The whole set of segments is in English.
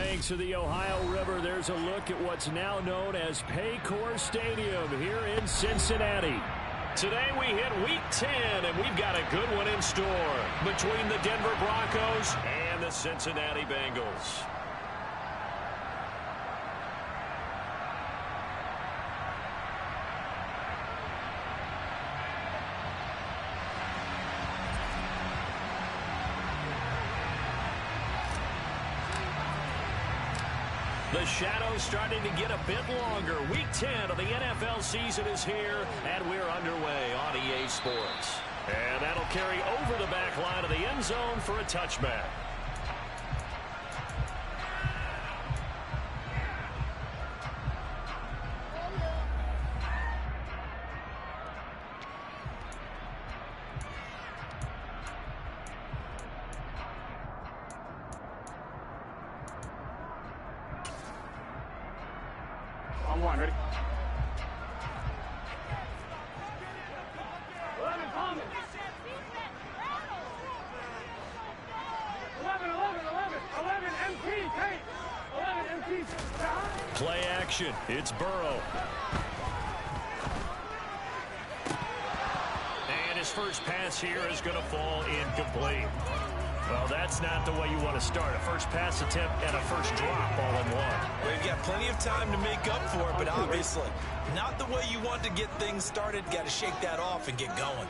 banks of the Ohio River, there's a look at what's now known as Paycor Stadium here in Cincinnati. Today we hit Week 10, and we've got a good one in store between the Denver Broncos and the Cincinnati Bengals. The shadow's starting to get a bit longer. Week 10 of the NFL season is here, and we're underway on EA Sports. And that'll carry over the back line of the end zone for a touchback. On one, ready? 11 MP, Kate. 11 MP. Play action. It's Burrow. And his first pass here is going to fall incomplete. Well, that's not the way you want to start. A first pass attempt and a first drop all in one. We've got plenty of time to make up for it, but obviously not the way you want to get things started. Got to shake that off and get going.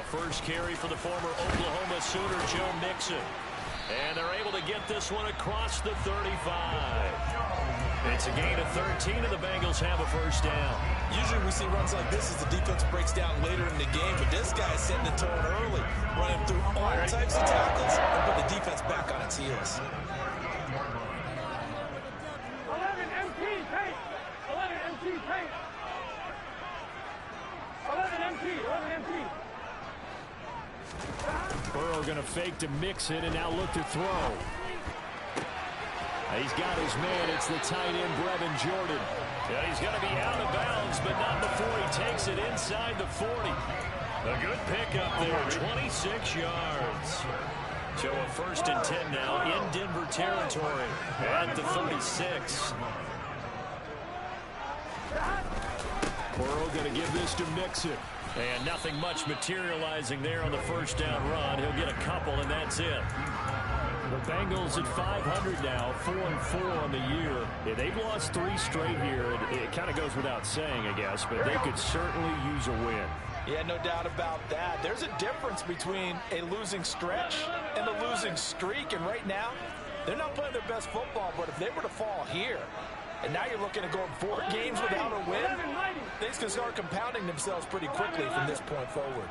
First carry for the former Oklahoma Sooner, Joe Mixon. And they're able to get this one across the 35. It's a gain of 13, and the Bengals have a first down. Usually we see runs like this as the defense breaks down later in the game, but this guy is setting the tone early, running through all types of tackles and put the defense back on its heels. 11 MP, Kate. 11 MP, Kate. 11 MP, 11 MP. Burrow going to fake to mix it and now look to throw. He's got his man. It's the tight end, Brevin Jordan. Yeah, he's going to be out of bounds, but not before he takes it inside the 40. A good pickup there, 26 yards. So a first and 10 now in Denver territory at the 36. Burrow going to give this to Mixon. And nothing much materializing there on the first down run. He'll get a couple, and that's it. The Bengals at 500 now, 4-4 on the year. Yeah, they've lost 3 straight here. It kind of goes without saying, I guess, but they could certainly use a win. Yeah, no doubt about that. There's a difference between a losing stretch and a losing streak, and right now, they're not playing their best football, but if they were to fall here, and now you're looking at going 4 games without a win, things can start compounding themselves pretty quickly from this point forward.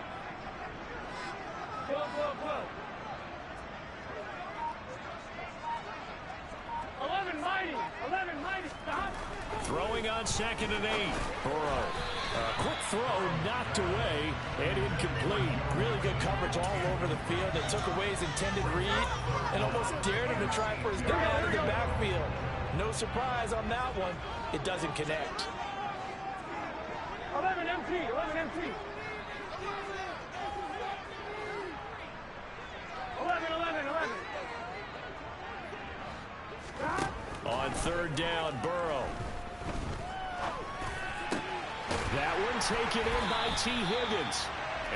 11 mighty, 11 mighty, stop. Throwing on 2nd and 8. Burrow. Quick throw, knocked away, and incomplete. Really good coverage all over the field. They took away his intended read and almost dared him to try for his guy out of the backfield. No surprise on that one. It doesn't connect. 11 MP, 11 MP. 11. On 3rd down, Burrow. That one taken in by T. Higgins.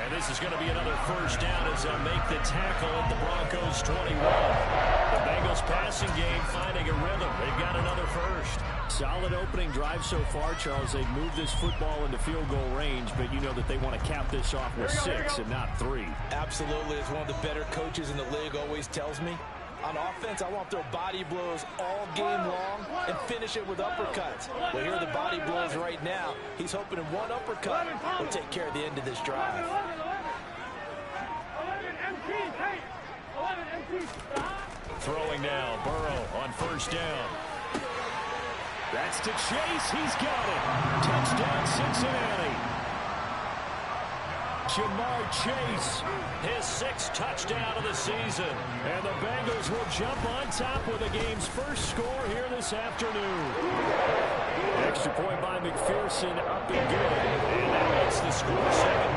And this is going to be another first down as they'll make the tackle at the Broncos 21. The Bengals passing game finding a rhythm. They've got another first. Solid opening drive so far, Charles. They've moved this football into field goal range, but you know that they want to cap this off with 6 and not 3. Absolutely. As one of the better coaches in the league always tells me, on offense, I want to throw body blows all game long and finish it with uppercuts. Well, here are the body blows right now. He's hoping in one uppercut will take care of the end of this drive. 11 MP, Kate. 11 MP, stop. Throwing now, Burrow on 1st down. That's to Chase. He's got it. Touchdown, Cincinnati. Jamar Chase, his 6th touchdown of the season. And the Bengals will jump on top with the game's first score here this afternoon. Extra point by McPherson, up and good. And that makes the score 7-0.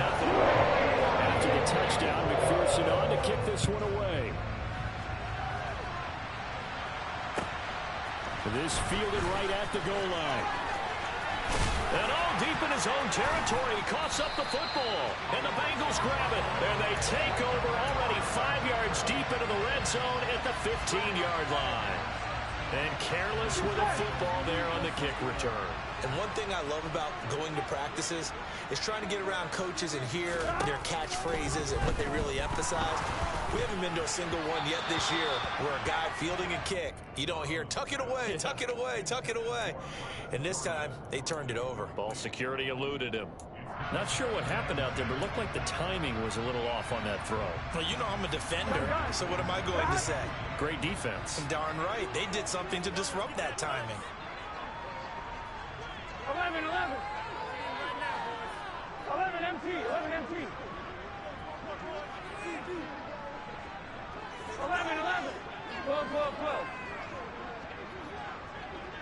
After the touchdown, McPherson on to kick this one away. This fielded right at the goal line. And all deep in his own territory, he coughs up the football. And the Bengals grab it. And they take over already 5 yards deep into the red zone at the 15-yard line. And careless with the football there on the kick return. And one thing I love about going to practices is trying to get around coaches and hear their catchphrases and what they really emphasize. We haven't been to a single one yet this year where a guy fielding a kick, you don't hear, tuck it away, tuck it away, tuck it away. And this time, they turned it over. Ball security eluded him. Not sure what happened out there, but it looked like the timing was a little off on that throw. Well, you know I'm a defender, so what am I going to say? Great defense. Darn right. They did something to disrupt that timing. 11, 11. 11 MT, 11 MT. 11, 11. 12, 12, 12.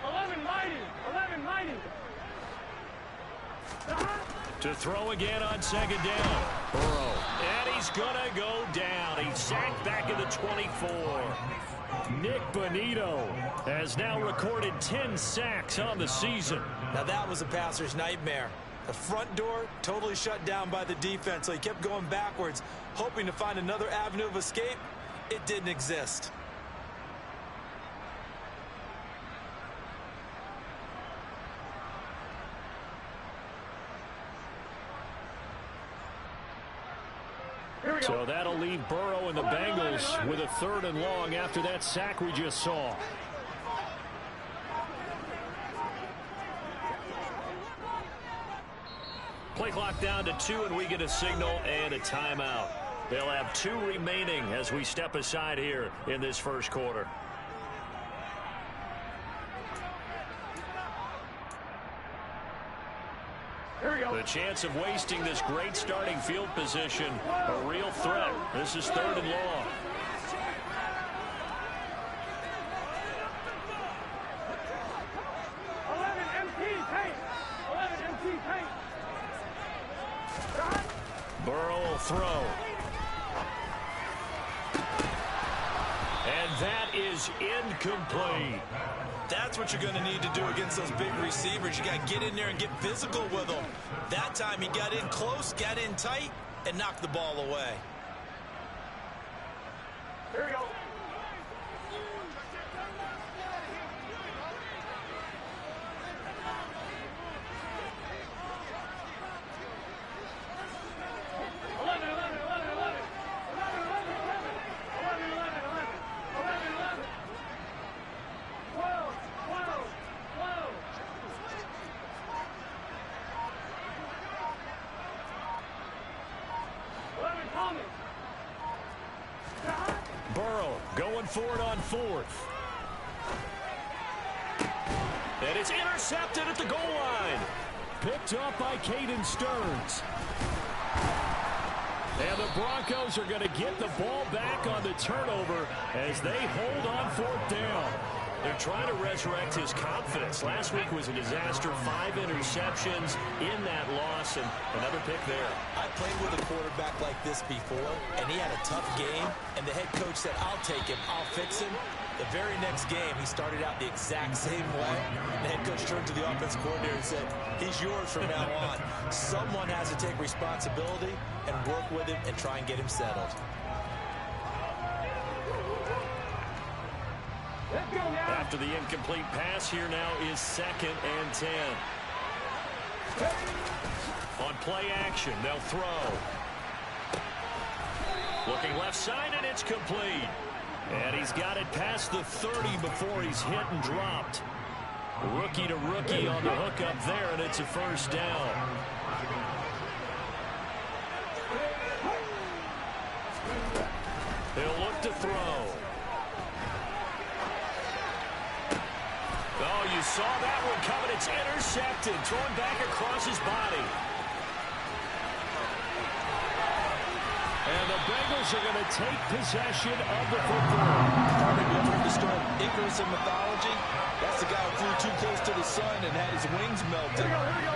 11 mighty, 11 mighty. To throw again on 2nd down. Burrow. And he's going to go down. He's sacked back at the 24. Nick Bonito has now recorded 10 sacks on the season. Now that was a passer's nightmare. The front door totally shut down by the defense, so he kept going backwards, hoping to find another avenue of escape. It didn't exist. So that'll leave Burrow and the Bengals with a 3rd and long after that sack we just saw. Play clock down to 2, and we get a signal and a timeout. They'll have 2 remaining as we step aside here in this first quarter. The chance of wasting this great starting field position, a real threat. This is 3rd and long. Burrow will throw. And that is incomplete. That's what you're going to need to do against those big receivers. You got to get in there and get physical with them. That time he got in close, got in tight, and knocked the ball away. Here we go. Burrow going for it on 4th. And it's intercepted at the goal line. Picked up by Caden Stearns. And the Broncos are going to get the ball back on the turnover as they hold on 4th down. They're trying to resurrect his confidence. Last week was a disaster. 5 interceptions in that loss, and another pick there. I played with a quarterback like this before, and he had a tough game, and the head coach said, I'll take him, I'll fix him. The very next game, he started out the exact same way. The head coach turned to the offense coordinator and said, he's yours from now on. Someone has to take responsibility and work with him and try and get him settled. After the incomplete pass, here now is 2nd and 10. On play action, they'll throw. Looking left side, and it's complete. And he's got it past the 30 before he's hit and dropped. Rookie to rookie on the hook up there, and it's a 1st down. He'll look to throw. Oh, you saw that one coming. It's intercepted. Thrown back across his body. Bengals are going to take possession of the football. Have you ever heard the story of Icarus in mythology? That's the guy who flew too close to the sun and had his wings melted.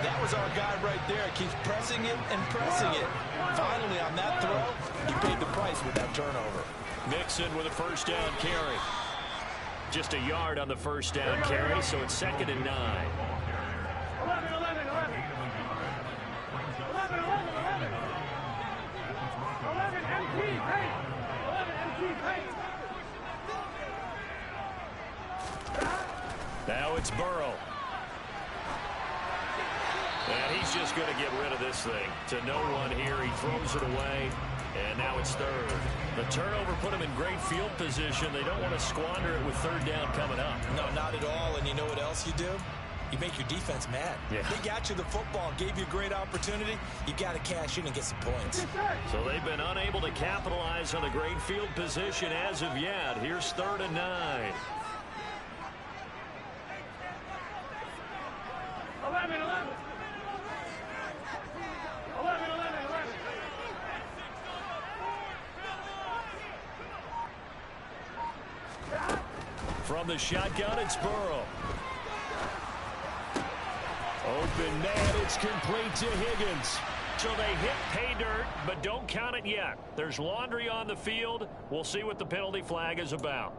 That was our guy right there. Keeps pressing it and pressing it. Finally, on that throw, he paid the price with that turnover. Mixon with a first down carry. Just a yard on the first down carry, so it's 2nd and 9. 11, 11, 11. 11, 11, 11. 11 MT paint. 11 MT paint. Now it's Burrow. And he's just going to get rid of this thing. To no one here. He throws it away. And now it's 3rd. The turnover put him in great field position. They don't want to squander it with 3rd down coming up. No, not at all. And you know what else you do? You make your defense mad. Yeah. They got you the football, gave you a great opportunity. You got to cash in and get some points. So they've been unable to capitalize on a great field position as of yet. Here's 3rd and 9. 11, 11. 11, 11, 11. From the shotgun, it's Burrow. Open man, it's complete to Higgins. So they hit pay dirt, but don't count it yet. There's laundry on the field. We'll see what the penalty flag is about.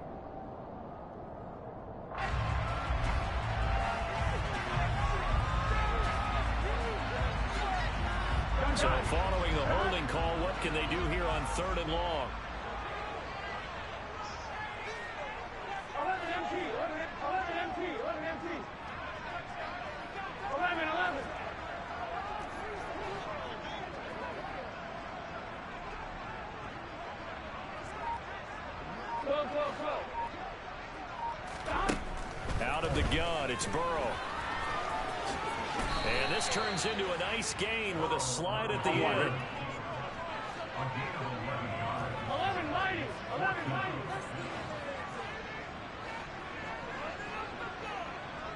So following the holding call, what can they do here on 3rd and long? 11 MT. 11 MT. 11 MT. 11, 11. Out of the gun, it's Burrow. And this turns into a nice gain with a slide at the end. 11 mighty. 11 mighty.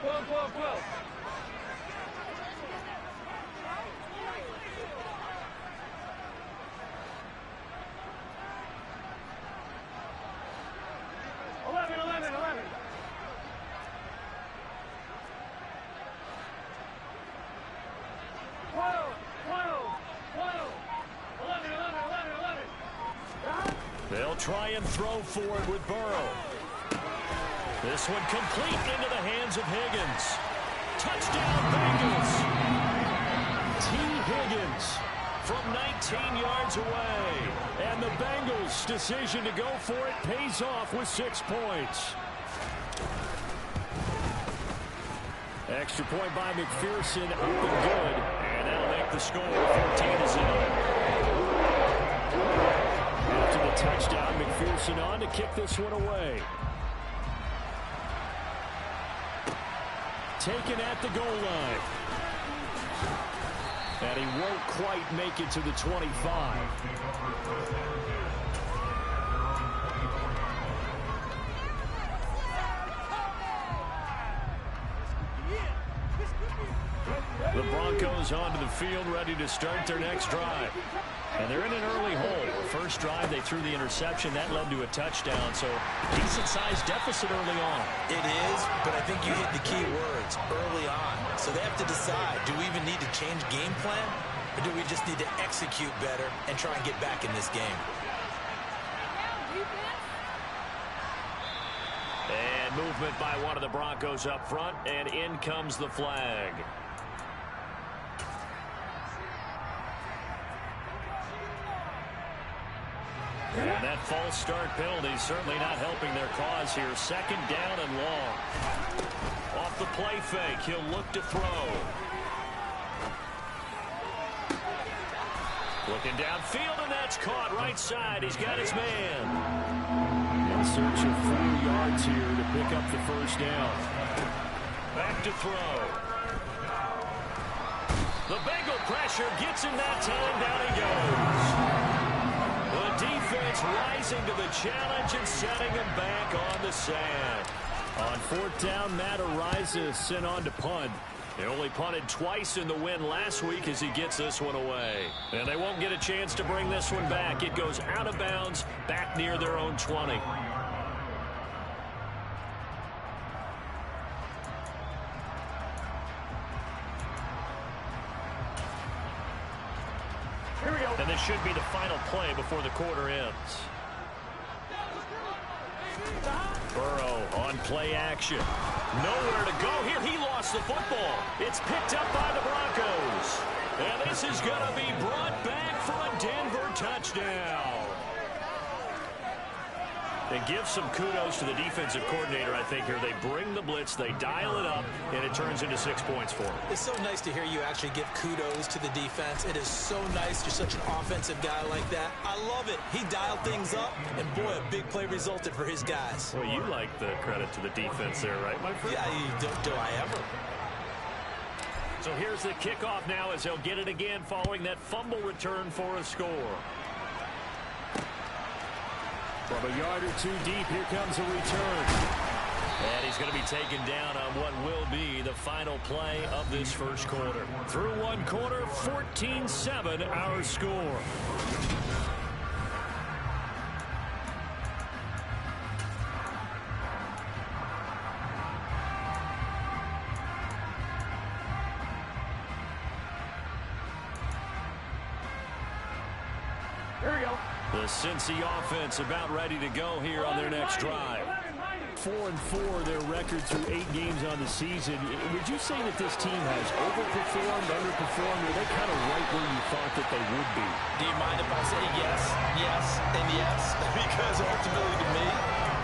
12, 12, 12. They'll try and throw for it with Burrow. This one complete into the hands of Higgins. Touchdown, Bengals. T. Higgins from 19 yards away. And the Bengals' decision to go for it pays off with 6 points. Extra point by McPherson, up and good. And that'll make the score 14-0. After the touchdown, McPherson on to kick this one away. Taken at the goal line. And he won't quite make it to the 25. The Broncos onto the field, ready to start their next drive. And they're in an early hole. The first drive, they threw the interception. That led to a touchdown, so decent-sized deficit early on. It is, but I think you hit the key words, early on. So they have to decide, do we even need to change game plan, or do we just need to execute better and try and get back in this game? And movement by one of the Broncos up front, and in comes the flag. And that false start penalty certainly not helping their cause here. 2nd down and long. Off the play fake, he'll look to throw. Looking downfield, and that's caught right side. He's got his man. In search of 4 yards here to pick up the first down. Back to throw. The Bengal pressure gets him that time. Down he goes. The defense rising to the challenge and setting him back on the sand. On 4th down, Matt Araiza sent on to punt. He only punted twice in the win last week as he gets this one away. And they won't get a chance to bring this one back. It goes out of bounds back near their own 20. Here we go. And this should be the final play before the quarter ends. Burrow on play action. Nowhere to go here. He lost the football. It's picked up by the Broncos. And this is going to be brought back for a Denver touchdown. And give some kudos to the defensive coordinator, I think, here. They bring the blitz, they dial it up, and it turns into 6 points for them. It's so nice to hear you actually give kudos to the defense. It is so nice. You're such an offensive guy like that. I love it. He dialed things up, and boy, a big play resulted for his guys. Well, you like the credit to the defense there, right, my friend? Yeah, do I ever? So here's the kickoff now as they'll get it again following that fumble return for a score. From a yard or two deep, here comes a return. And he's going to be taken down on what will be the final play of this first quarter. Through one quarter, 14-7 our score. Here we go. The Cincy offense about ready to go here on their next drive. 4-4 their record through 8 games on the season. Would you say that this team has overperformed, underperformed, or are they kind of right where you thought that they would be? Do you mind if I say yes, yes, and yes? Because ultimately to me,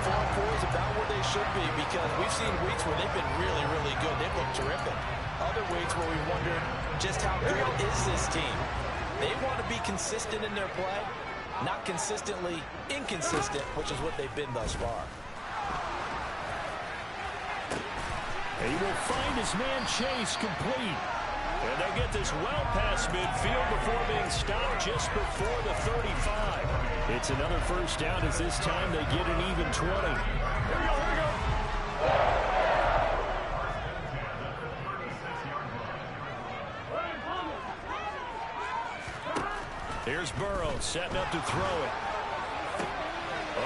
4-4 is about where they should be, because we've seen weeks where they've been really, really good. They've looked terrific. Other weeks where we wondered just how good is this team. They want to be consistent in their play, not consistently inconsistent, which is what they've been thus far. He will find his man Chase complete. And they'll get this well past midfield before being stopped just before the 35. It's another first down as this time they get an even 20. Here we go. Here's Burrow setting up to throw it.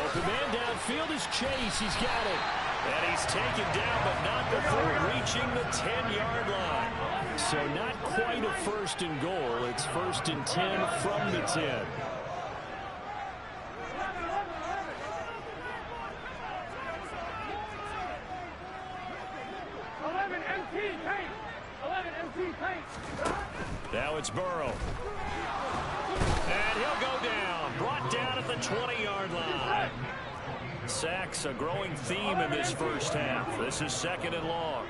Open man downfield is Chase. He's got it. And he's taken down, but not before reaching the 10-yard line. So not quite a first and goal. It's 1st and 10 from the 10. Now it's Burrow. And he'll go down. Brought down at the 20-yard line. Sacks a growing theme in this first half. This is 2nd and long.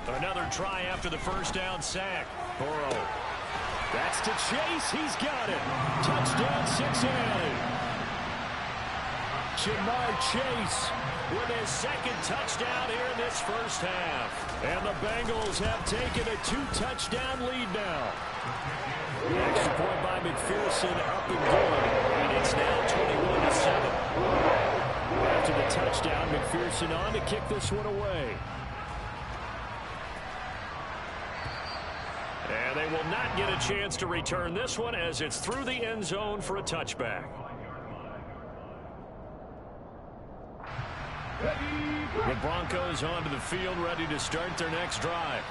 Another try after the first down sack. Burrow. That's to Chase. He's got it. Touchdown Cincinnati. Jamar Chase with his 2nd touchdown here in this first half. And the Bengals have taken a 2-touchdown lead now. Extra point by McPherson up and good. And it's now 21-7. After the touchdown, McPherson on to kick this one away. And they will not get a chance to return this one as it's through the end zone for a touchback. The Broncos onto the field, ready to start their next drive.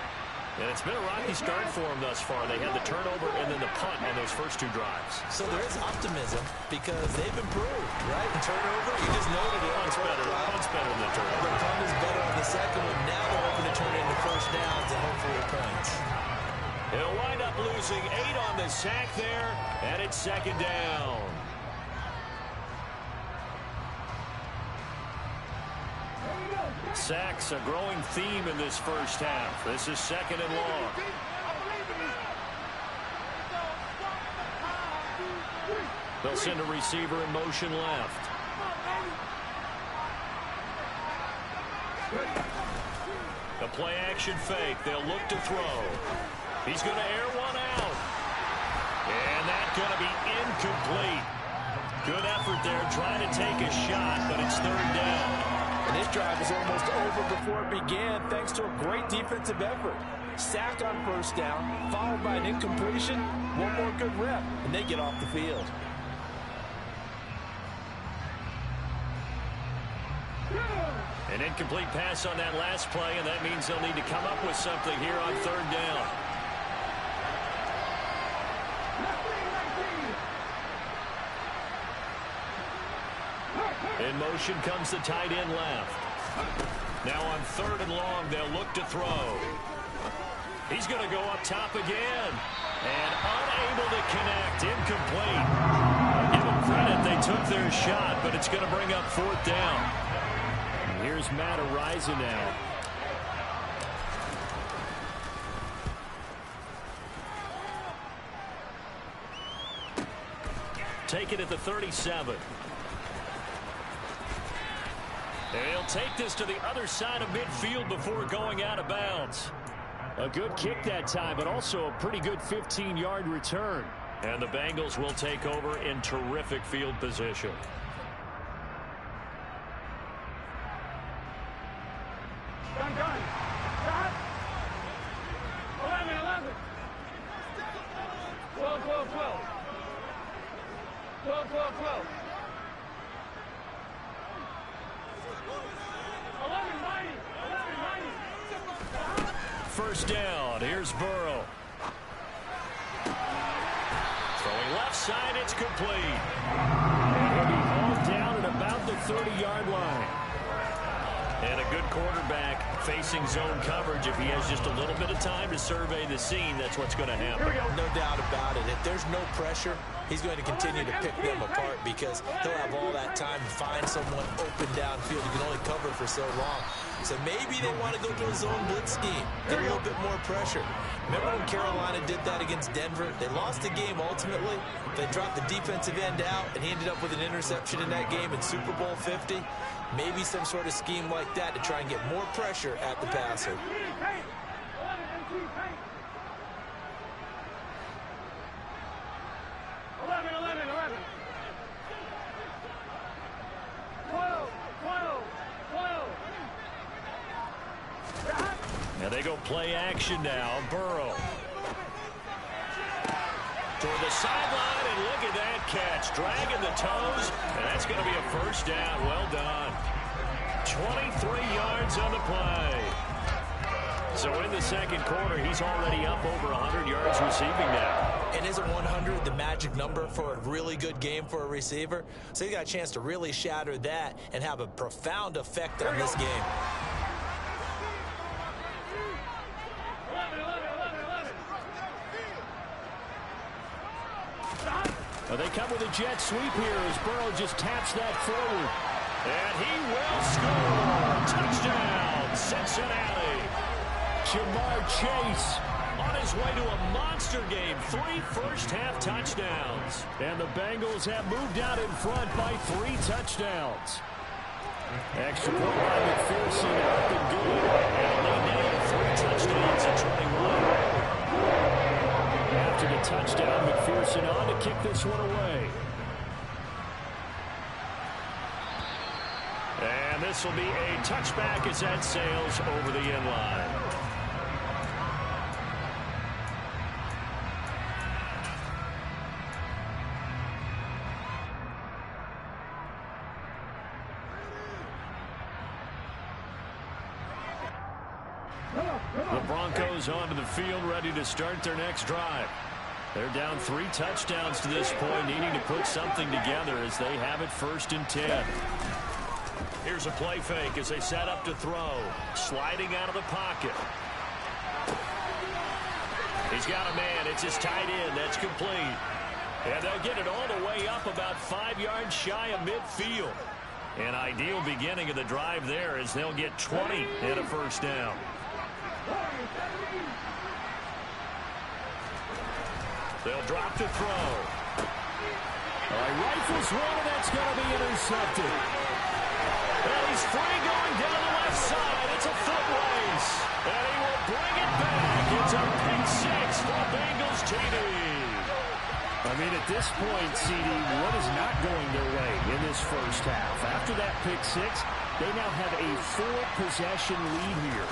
And it's been a rocky start for them thus far. They had the turnover and then the punt on those first 2 drives. So there is optimism because they've improved, right? The turnover, you just noted it. Punt's better than the turnover. The punt is better on the second one. Now they're hoping to turn it into first downs and hopefully points. He'll wind up losing 8 on the sack there, and it's 2nd down. Sacks a growing theme in this first half. This is 2nd and long. They'll send a receiver in motion left. A play action fake. They'll look to throw. He's going to air one out. And that's going to be incomplete. Good effort there trying to take a shot, but it's 3rd down. And this drive was almost over before it began thanks to a great defensive effort. Sack on first down, followed by an incompletion, one more good rep, and they get off the field. An incomplete pass on that last play, and that means they'll need to come up with something here on third down. In motion comes the tight end left. Now on third and long, they'll look to throw. He's going to go up top again. And unable to connect. Incomplete. Give them credit. They took their shot, but it's going to bring up fourth down. And here's Matt Ariza now. Take it at the 37. And he'll take this to the other side of midfield before going out of bounds. A good kick that time, but also a pretty good 15-yard return. And the Bengals will take over in terrific field position. Gun. Stop. 11. 12. 12. 11, 90. First down. Here's Burrow. Throwing left side. It's complete. And he'll be hauled down at about the 30-yard line. And a good quarterback facing zone coverage. If he has just a little bit of time to survey the scene, that's what's going to happen. No doubt about it. If there's no pressure, he's going to continue to pick them apart because he'll have all that time to find someone open downfield who can only cover for so long. So maybe they want to go to a zone blitz scheme, get a little bit more pressure. Remember when Carolina did that against Denver? They lost the game ultimately. They dropped the defensive end out, and he ended up with an interception in that game in Super Bowl 50. Maybe some sort of scheme like that to try and get more pressure at the passer. 11. 12. Now they go play action now. Burrow. Toward the sideline, and look at that catch. Dragging the toes, and that's going to be a first down. Well done. 23 yards on the play. So in the second quarter, he's already up over 100 yards receiving now. And isn't 100 the magic number for a really good game for a receiver? So he got a chance to really shatter that and have a profound effect on this game. 11. Well, they come with a jet sweep here as Burrow just taps that forward. And he will score. Touchdown, Cincinnati. Jamar Chase on his way to a monster game. 3 first-half touchdowns. And the Bengals have moved out in front by 3 touchdowns. Extra point by McPherson up and good. And they nailed 3 touchdowns at 21. After the touchdown, McPherson on to kick this one away. And this will be a touchback as that sails over the end line. The Broncos onto the field, ready to start their next drive. They're down 3 touchdowns to this point, needing to put something together as they have it 1st and 10. Here's a play fake as they set up to throw. Sliding out of the pocket. He's got a man. It's his tight end. That's complete. And they'll get it all the way up about 5 yards shy of midfield. An ideal beginning of the drive there as they'll get 20 and a first down. They'll drop to throw. Rifles one, and that's going to be intercepted. Well, he's free going down the left side. It's a foot race. And he will bring it back. It's a pick 6 for Bengals TD. I mean, at this point, CD, what is not going their way in this first half? After that pick 6, They now have a 4-possession lead here.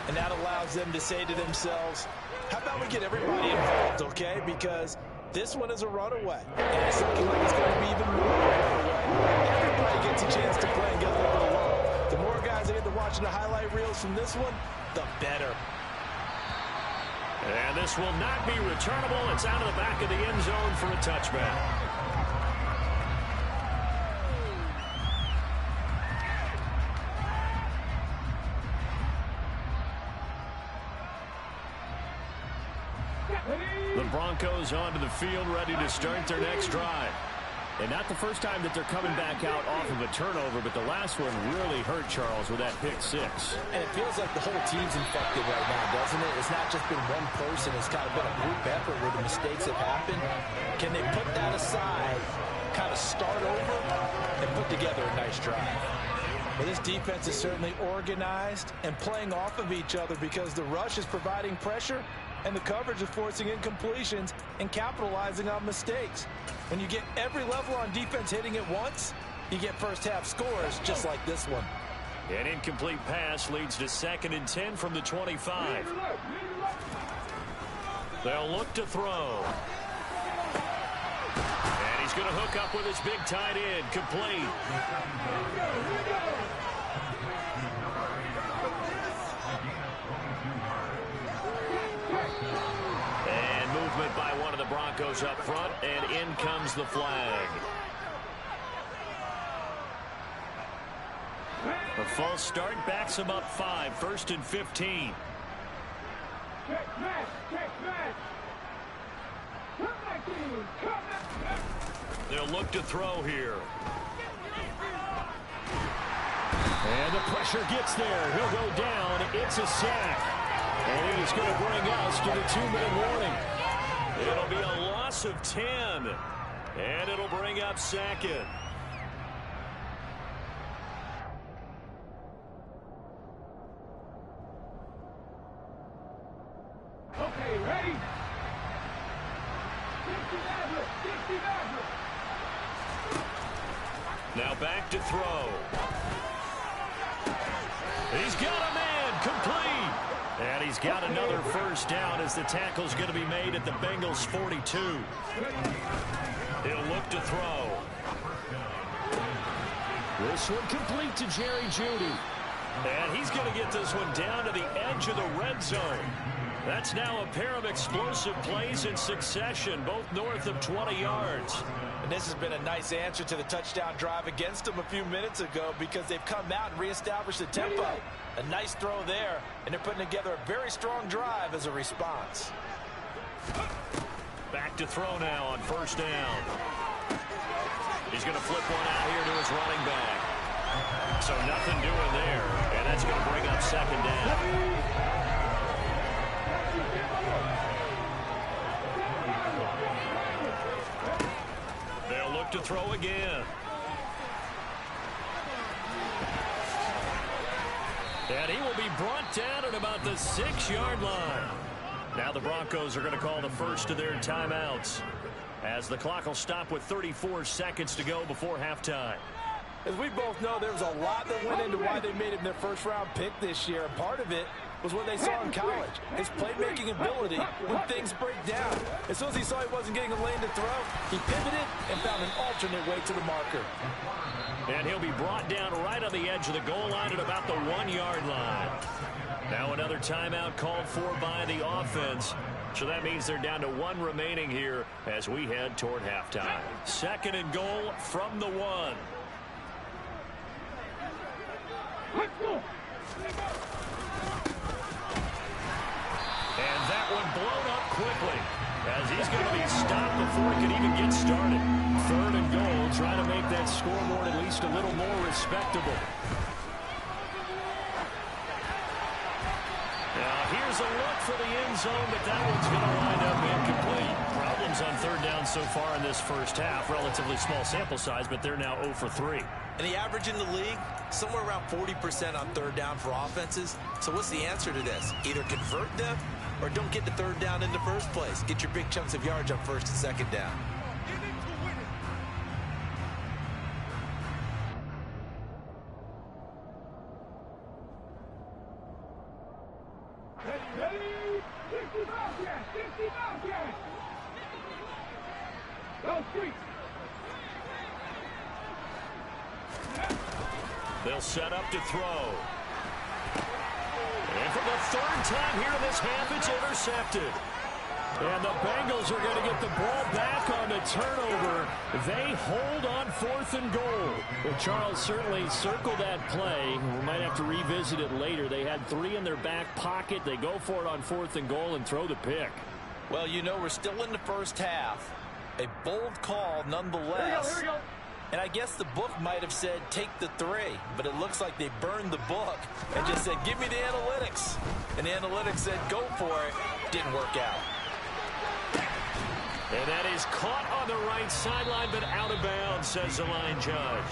And that allows them to say to themselves, how about we get everybody involved, okay? Because this one is a runaway. And it's looking like it's going to be even more of a runaway. Everybody gets a chance to play and get a little bit of love. The more guys that get to watching the highlight reels from this one, the better. And this will not be returnable. It's out of the back of the end zone for a touchback. The Broncos onto the field, ready to start their next drive. And not the first time that they're coming back out off of a turnover, but the last one really hurt, Charles, with that pick six. And it feels like the whole team's infected right now, doesn't it? It's not just been one person. It's kind of been a group effort where the mistakes have happened. Can they put that aside, kind of start over, and put together a nice drive? Well, this defense is certainly organized and playing off of each other because the rush is providing pressure and the coverage is forcing incompletions and capitalizing on mistakes. When you get every level on defense hitting at once, you get first-half scores just like this one. An incomplete pass leads to 2nd and 10 from the 25. They'll look to throw. And he's going to hook up with his big tight end, complete. And movement by one of the Broncos up front, and in comes the flag. A false start backs him up 5, 1st and 15. They'll look to throw here. And the pressure gets there. He'll go down. It's a sack. And he's going to bring us to the 2-minute warning. It'll be a loss of 10. And it'll bring up 2nd. Okay, ready? 60 Now back to throw. He's got a man, complete. And he's got another first down as the tackle's going to be made at the Bengals 42. He'll look to throw. This one complete to Jerry Jeudy. And he's going to get this one down to the edge of the red zone. That's now a pair of explosive plays in succession, both north of 20 yards. And this has been a nice answer to the touchdown drive against them a few minutes ago because they've come out and reestablished the tempo. A nice throw there, and they're putting together a very strong drive as a response. Back to throw now on first down. He's going to flip one out here to his running back. So nothing doing there, and that's going to bring up 2nd down. They'll look to throw again. And he will be brought down at about the 6-yard line. Now the Broncos are going to call the first of their timeouts as the clock will stop with 34 seconds to go before halftime. As we both know, there was a lot that went into why they made him their first-round pick this year. And part of it was what they saw in college, his playmaking ability when things break down. As soon as he saw he wasn't getting a lane to throw, he pivoted and found an alternate way to the marker. And he'll be brought down right on the edge of the goal line at about the 1-yard line. Now another timeout called for by the offense. So that means they're down to 1 remaining here as we head toward halftime. 2nd and goal from the 1. And that one blown up quickly as he's going to be stopped before he can even get started. 3rd and goal, trying to make that scoreboard at least a little more respectable. Now here's a look for the end zone, but that one's going to wind up incomplete. Problems on 3rd down so far in this first half. Relatively small sample size, but they're now 0 for 3. And the average in the league, somewhere around 40% on 3rd down for offenses. So what's the answer to this? Either convert them or don't get the 3rd down in the first place. Get your big chunks of yards on 1st and 2nd down. 50 Bobcats! 50 Bobcats! Go street! They'll set up to throw. And for the third time here in this half, it's intercepted. And the Bengals are going to get the ball back on the turnover. They hold on 4th and goal. Well, Charles certainly circled that play. We might have to revisit it later. They had 3 in their back pocket. They go for it on 4th and goal and throw the pick. Well, you know, we're still in the first half. A bold call nonetheless. Here we go. And I guess the book might have said take the 3, but it looks like they burned the book and just said give me the analytics. And the analytics said go for it. Didn't work out. And that is caught on the right sideline, but out of bounds, says the line judge.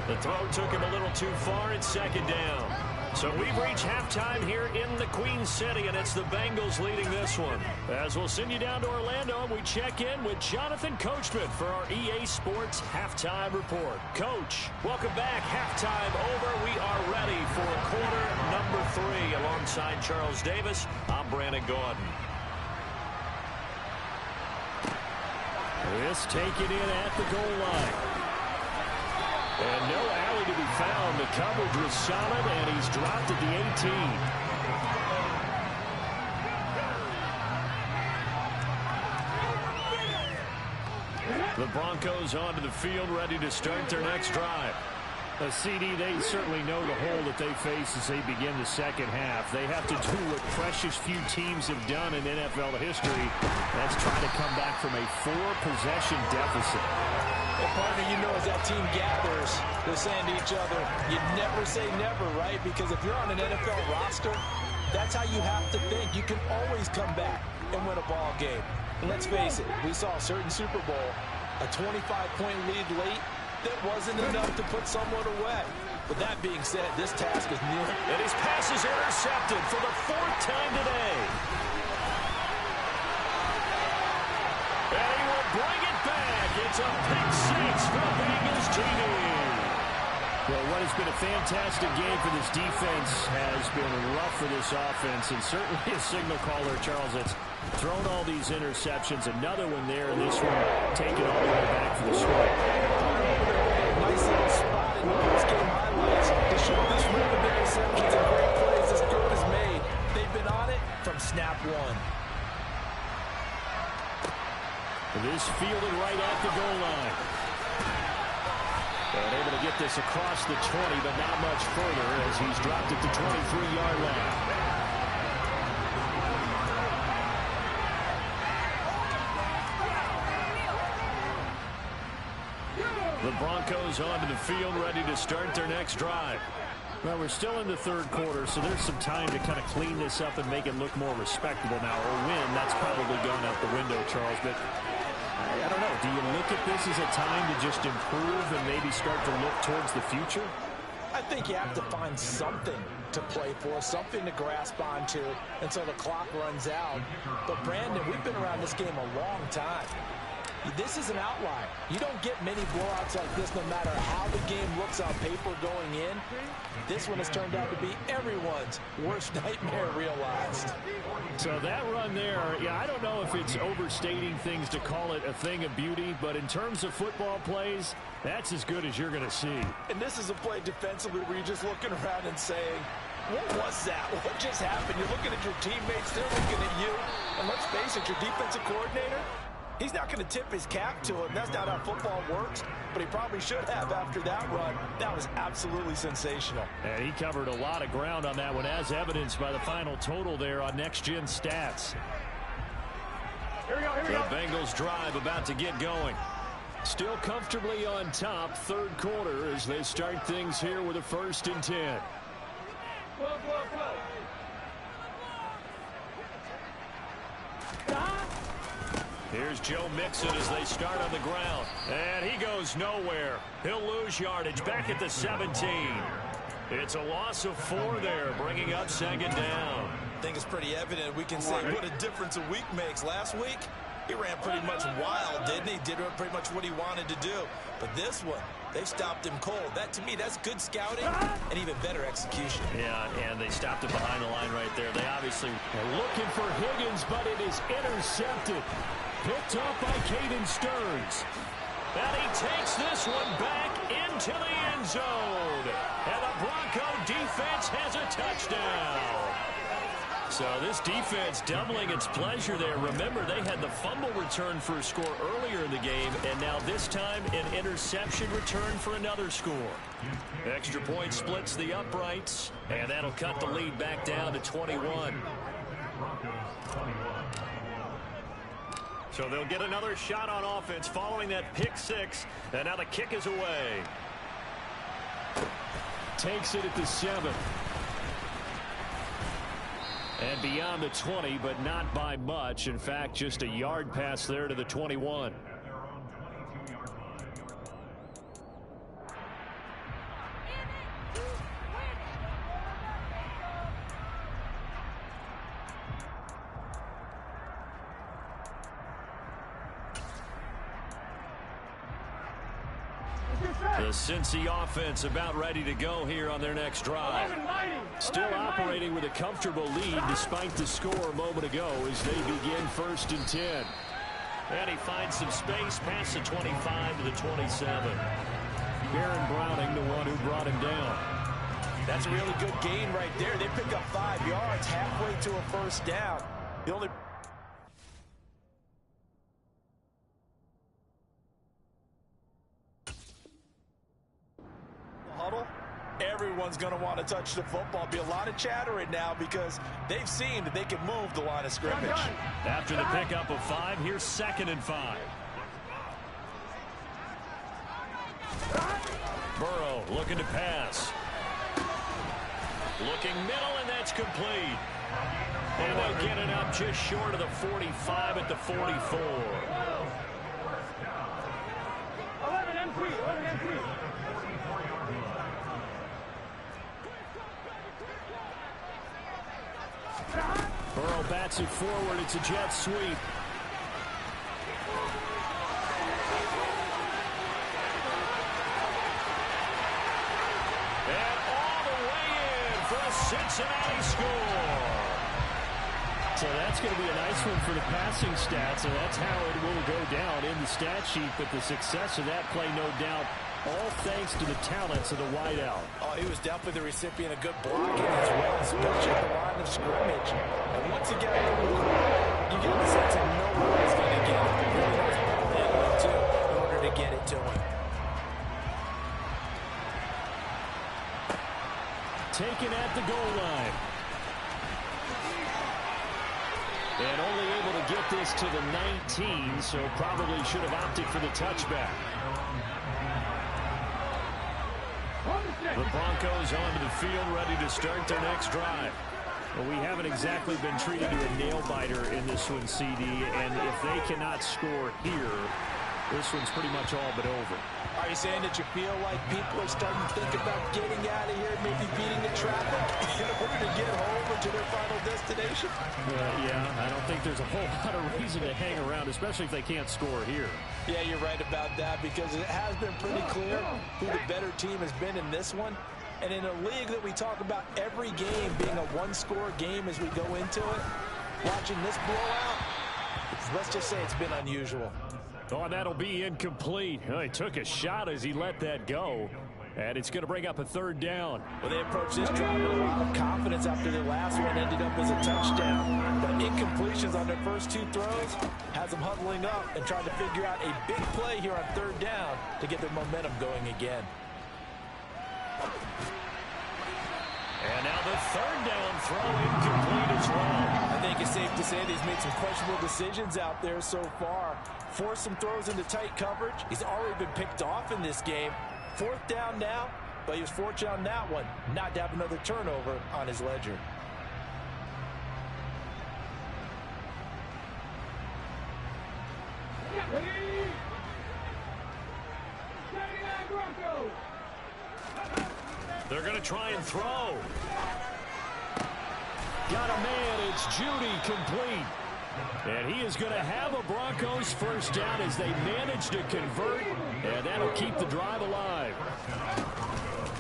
The throw took him a little too far. It's 2nd down. So we've reached halftime here in the Queen City, and it's the Bengals leading this one. As we'll send you down to Orlando, and we check in with Jonathan Coachman for our EA Sports Halftime Report. Coach, welcome back. Halftime over. We are ready for quarter number 3. Alongside Charles Davis, I'm Brandon Gordon. This taken in at the goal line. And no alley to be found. The coverage was solid, and he's dropped at the 18. The Broncos onto the field, ready to start their next drive. A CD, they certainly know the hole that they face as they begin the second half. They have to do what precious few teams have done in NFL history. That's trying to come back from a 4-possession deficit. Well, partner, you know, as that team gathers, they're saying to each other, you never say never, right? Because if you're on an NFL roster, that's how you have to think. You can always come back and win a ball game. And let's face it, we saw a certain Super Bowl, a 25-point lead late, that wasn't enough to put someone away. With that being said, this task is near. And his pass is intercepted for the 4th time today. And he will bring it back. It's a pick 6 for the Bengals TD. Well, what has been a fantastic game for this defense has been rough for this offense, and certainly a signal caller, Charles, that's thrown all these interceptions. Another one there, and this one taken all the way back for the score. Nice little spot in the post-game highlights to show this rhythm of interceptions and great plays this group has made. They've been on it from snap 1. This fielded right at the goal line. And able to get this across the 20, but not much further as he's dropped at the 23-yard line. The Broncos onto the field, ready to start their next drive. Well, we're still in the 3rd quarter, so there's some time to kind of clean this up and make it look more respectable now. Or win, that's probably gone out the window, Charles. But I don't know. Do you look at this as a time to just improve and maybe start to look towards the future? I think you have to find something to play for, something to grasp onto until the clock runs out. But, Brandon, we've been around this game a long time. This is an outlier. You don't get many blowouts like this no matter how the game looks on paper going in. This one has turned out to be everyone's worst nightmare realized. So that run there, yeah, I don't know if it's overstating things to call it a thing of beauty, but in terms of football plays, that's as good as you're going to see. And this is a play defensively where you're just looking around and saying, what was that? What just happened? You're looking at your teammates, they're looking at you. And let's face it, your defensive coordinator, he's not going to tip his cap to him. That's not how football works, but he probably should have after that run. That was absolutely sensational. And he covered a lot of ground on that one, as evidenced by the final total there on Next Gen Stats. Here we go. The Bengals drive about to get going. Still comfortably on top, 3rd quarter, as they start things here with a 1st and 10. Here's Joe Mixon as they start on the ground. And he goes nowhere. He'll lose yardage back at the 17. It's a loss of 4 there, bringing up 2nd down. I think it's pretty evident. We can say what a difference a week makes. Last week, he ran pretty much wild, didn't he? Did pretty much what he wanted to do. But this one, They stopped him cold. That, to me, that's good scouting and even better execution. Yeah, and they stopped it behind the line right there. They obviously are looking for Higgins, but it is intercepted. Picked off by Caden Stearns. And he takes this one back into the end zone. And the Bronco defense has a touchdown. So this defense doubling its pleasure there. Remember, they had the fumble return for a score earlier in the game, and now this time an interception return for another score. Extra point splits the uprights, and that'll cut the lead back down to 21. So they'll get another shot on offense following that pick six, and now the kick is away. Takes it at the 7. And beyond the 20, but not by much. In fact, just a yard pass there to the 21. The Cincy offense about ready to go here on their next drive. Still operating with a comfortable lead despite the score a moment ago as they begin 1st and 10. And he finds some space past the 25 to the 27. Baron Browning, the one who brought him down. That's a really good gain right there. They pick up 5 yards halfway to a first down. The only huddle, everyone's going to want to touch the football. Be a lot of chatter right now because they've seen that they can move the line of scrimmage. After the pickup of 5, here's 2nd and 5. Burrow looking to pass. Looking middle, and that's complete. And they'll get it up just short of the 45 at the 44. 11 MP, 11 MP. Burrow bats it forward. It's a jet sweep. And all the way in for a Cincinnati score. So that's going to be a nice one for the passing stats, and that's how it will go down in the stat sheet. But the success of that play, no doubt, all thanks to the talents of the wideout. Oh, he was definitely the recipient of good blocking as well, especially at the line of scrimmage. And once again, you get the sense that no one is going to get it. He really knows ball handling, too, in order to get it to him. Taken at the goal line. And only able to get this to the 19, so probably should have opted for the touchback. The Broncos onto the field, ready to start their next drive. Well, we haven't exactly been treated to a nail-biter in this one, CD, and if they cannot score here, this one's pretty much all but over. Are you saying that you feel like people are starting to think about getting out of here, maybe beating the traffic in order to get home or to their final destination? Yeah, I don't think there's a whole lot of reason to hang around, especially if they can't score here. Yeah, you're right about that because it has been pretty clear who the better team has been in this one. And in a league that we talk about every game being a one-score game as we go into it, watching this blowout, let's just say it's been unusual. Oh, and that'll be incomplete. Oh, he took a shot as he let that go. And it's going to bring up a 3rd down. Well, they approached this drive with a lot of confidence after their last one ended up as a touchdown. The incompletions on their first 2 throws has them huddling up and trying to figure out a big play here on 3rd down to get their momentum going again. And now the 3rd down throw incomplete as well. I think it's safe to say that he's made some questionable decisions out there so far. Forced some throws into tight coverage. He's already been picked off in this game. 4th down now, but he was fortunate on that one not to have another turnover on his ledger. They're going to try and throw. Got a man. It's Judy, complete. And he is going to have a Broncos first down as they manage to convert, and that'll keep the drive alive.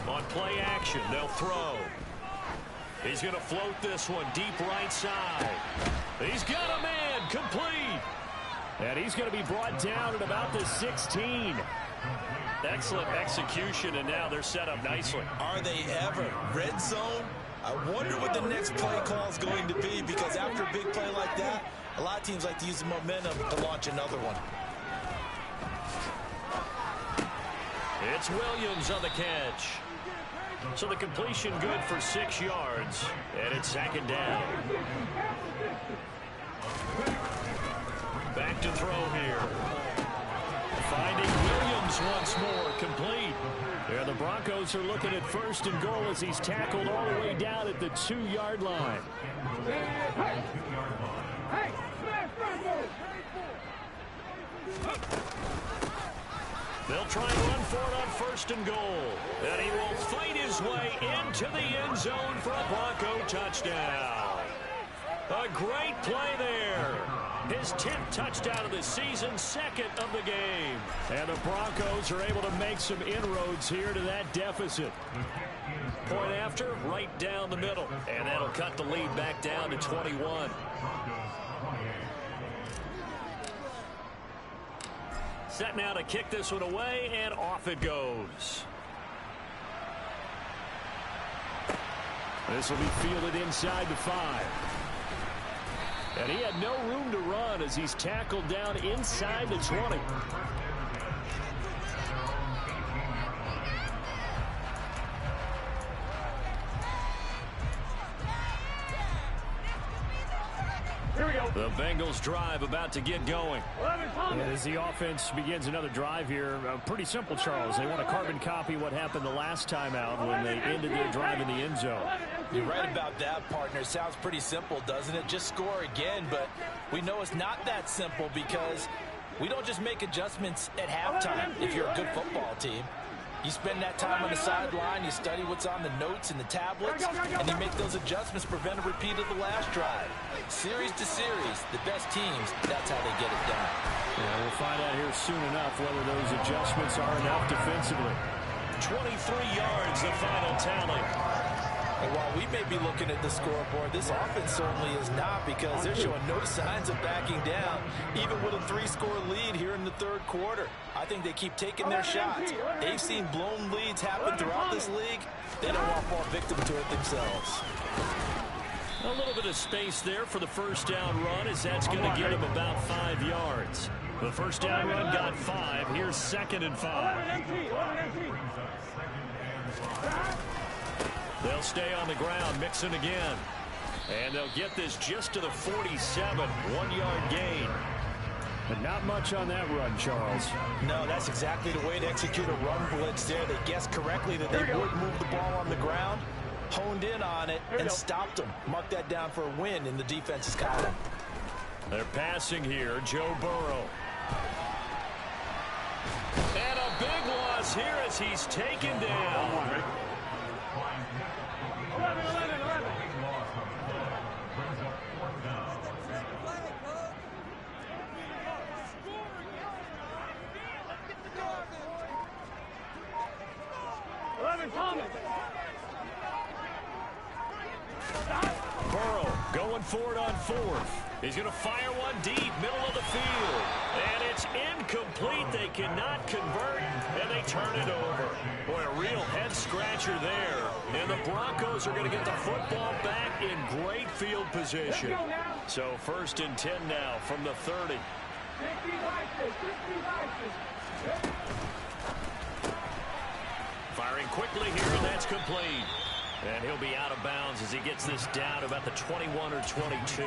On play action, they'll throw. He's going to float this one deep right side. He's got a man, complete. And he's going to be brought down at about the 16. Excellent execution, and now they're set up nicely. Are they ever? Red zone? I wonder what the next play call is going to be, because after a big play like that, a lot of teams like to use the momentum to launch another one. It's Williams on the catch. So the completion good for 6 yards, and it's second down. Back to throw here. Finding Williams once more, complete. There, the Broncos are looking at first and goal as he's tackled all the way down at the 2-yard line. They'll try and run for it on first and goal. And he will fight his way into the end zone for a Bronco touchdown. A great play there. His 10th touchdown of the season, second of the game. And the Broncos are able to make some inroads here to that deficit. Point after, right down the middle. And that'll cut the lead back down to 21. Set now to kick this one away, and off it goes. This will be fielded inside the 5. And he had no room to run as he's tackled down inside the 20. The Bengals drive about to get going. And as the offense begins another drive here, pretty simple, Charles. They want to carbon copy what happened the last time out when they ended their drive in the end zone. You're right about that, partner. Sounds pretty simple, doesn't it? Just score again, but we know it's not that simple because we don't just make adjustments at halftime if you're a good football team. You spend that time on the sideline, you study what's on the notes and the tablets, and you make those adjustments to prevent a repeat of the last drive. Series to series, the best teams, that's how they get it done. Yeah, we'll find out here soon enough whether those adjustments are enough defensively. 23 yards, the final tally. And while we may be looking at the scoreboard, this offense certainly is not, because they're showing no signs of backing down, even with a 3-score lead here in the third quarter. I think they keep taking their shots. They've seen blown leads happen throughout this league. They don't want to fall victim to it themselves. A little bit of space there for the first down run, as that's going to get him about 5 yards. The first down run got 5. Here's 2nd and 5. They'll stay on the ground, mixing again. And they'll get this just to the 47, 1-yard gain. But not much on that run, Charles. No, that's exactly the way to execute a run blitz there. They guessed correctly that they would move the ball on the ground, honed in on it, and stopped them. Mark that down for a win in the defense's column. They're passing here, Joe Burrow. And a big loss here as he's taken down. 11, Thomas. Burrow going for it on 4th. He's going to fire one deep, middle of the field. And it's incomplete. They cannot convert, and they turn it over. Boy, a real head-scratcher there. And the Broncos are going to get the football back in great field position. So 1st and 10 now from the 30. Firing quickly here, and that's complete. And he'll be out of bounds as he gets this down about the 21 or 22.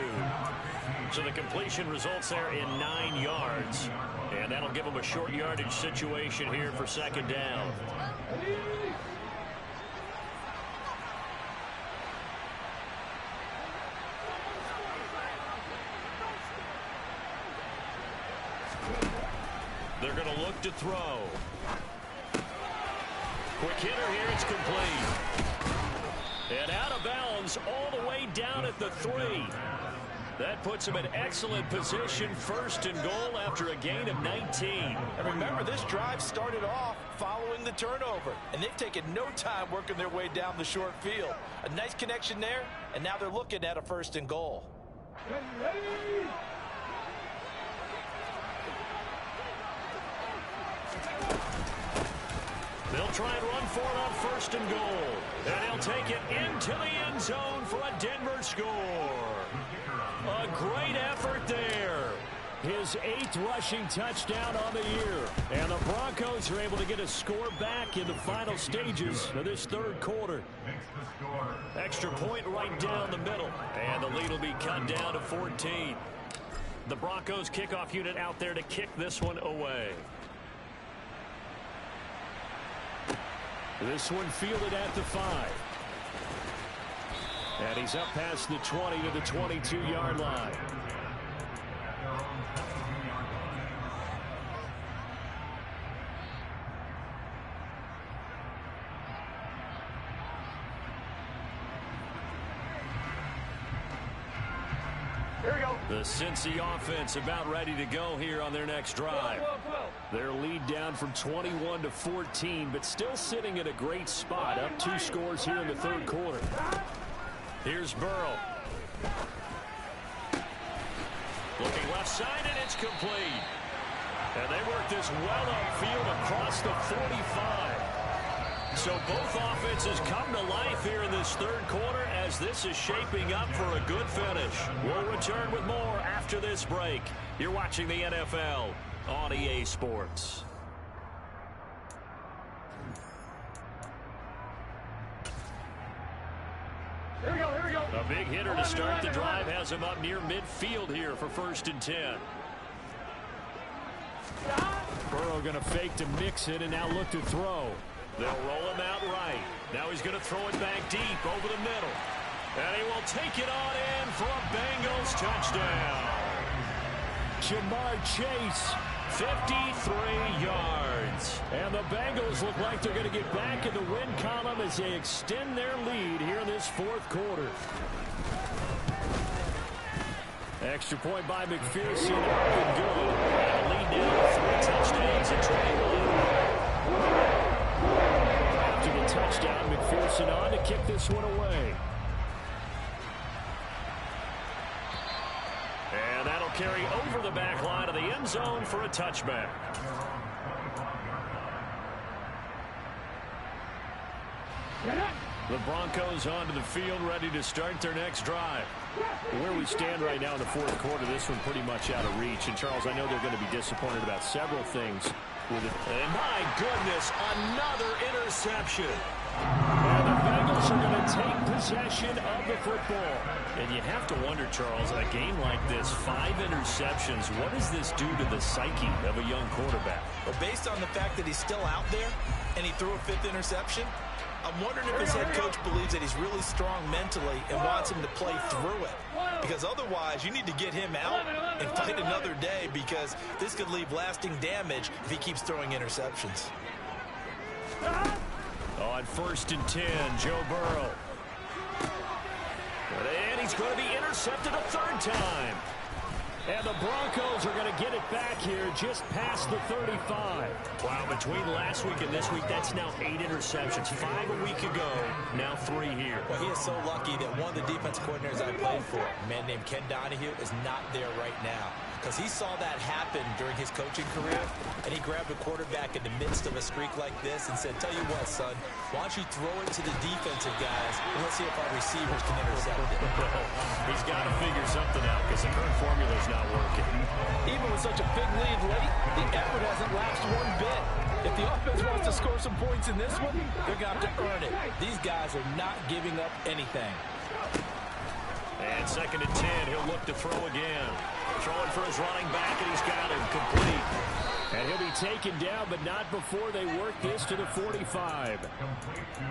So the completion results there in 9 yards. And that'll give him a short yardage situation here for 2nd down. They're going to look to throw. Quick hitter here, it's complete. And out of bounds all the way down at the 3. That puts him in excellent position, first and goal after a gain of 19. And remember, this drive started off following the turnover, and they've taken no time working their way down the short field. A nice connection there, and now they're looking at a first and goal. They'll try and run for it on first and goal. And he'll take it into the end zone for a Denver score. A great effort there. His 8th rushing touchdown on the year. And the Broncos are able to get a score back in the final stages of this third quarter. Extra point right down the middle. And the lead will be cut down to 14. The Broncos kickoff unit out there to kick this one away. This one fielded at the 5. And he's up past the 20 to the 22-yard line. Here we go. The Cincy offense about ready to go here on their next drive. Their lead down from 21 to 14, but still sitting at a great spot. Up 2 scores here in the third quarter. Here's Burrow. Looking left side, and it's complete. And they work this well upfield across the 45. So both offenses come to life here in this third quarter as this is shaping up for a good finish. We'll return with more after this break. You're watching the NFL on EA Sports. Here we go, here we go. A big hitter to start the drive has him up near midfield here for 1st and 10. Burrow going to fake to mix it and now look to throw. They'll roll him out right. Now he's going to throw it back deep over the middle. And he will take it on in for a Bengals touchdown. Jamar Chase, 53 yards. And the Bengals look like they're going to get back in the win column as they extend their lead here in this fourth quarter. Extra point by McPherson. Been good. And a lead now 3 touchdowns and 21. After the touchdown, McPherson on to kick this one away. And that'll carry over the back line of the end zone for a touchback. The Broncos onto the field, ready to start their next drive. Where we stand right now in the fourth quarter, this one pretty much out of reach. And, Charles, I know they're going to be disappointed about several things with it. And, my goodness, another interception. And the Bengals are going to take possession of the football. And you have to wonder, Charles, in a game like this, 5 interceptions, what does this do to the psyche of a young quarterback? Well, based on the fact that he's still out there and he threw a 5th interception, I'm wondering if his head coach believes that he's really strong mentally and wants him to play through it. Because otherwise, you need to get him out and fight another day, because this could leave lasting damage if he keeps throwing interceptions. On 1st and 10, Joe Burrow. And he's going to be intercepted a 3rd time. And the Broncos are going to get it back here just past the 35. Wow, between last week and this week, that's now 8 interceptions. 5 a week ago, now 3 here. Well, he is so lucky that one of the defense coordinators I played for, a man named Ken Donahue, is not there right now. Because he saw that happen during his coaching career, and he grabbed a quarterback in the midst of a streak like this and said, tell you what, son, why don't you throw it to the defensive guys, and let's see if our receivers can intercept it. He's got to figure something out because the current formula is not working. Even with such a big lead late, the effort hasn't lapsed one bit. If the offense wants to score some points in this one, they're going to have to earn it. These guys are not giving up anything. And 2nd and 10, he'll look to throw again. Throwing for his running back, and he's got him complete. And he'll be taken down, but not before they work this to the 45.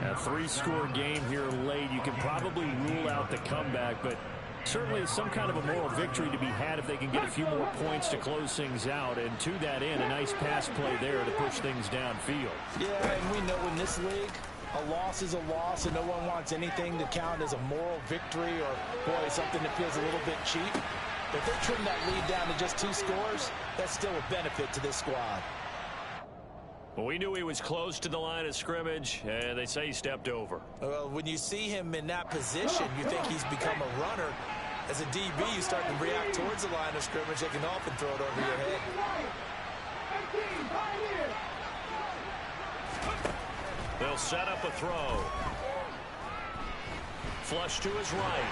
A 3-score game here late. You can probably rule out the comeback, but certainly some kind of a moral victory to be had if they can get a few more points to close things out. And to that end, a nice pass play there to push things downfield. Yeah, and we know in this league, a loss is a loss, and no one wants anything to count as a moral victory or, boy, something that feels a little bit cheap. If they trim that lead down to just 2 scores, that's still a benefit to this squad. Well, we knew he was close to the line of scrimmage, and they say he stepped over. Well, when you see him in that position, you think he's become a runner. As a DB, you start to react towards the line of scrimmage. They can often throw it over your head. They'll set up a throw. Flush to his right.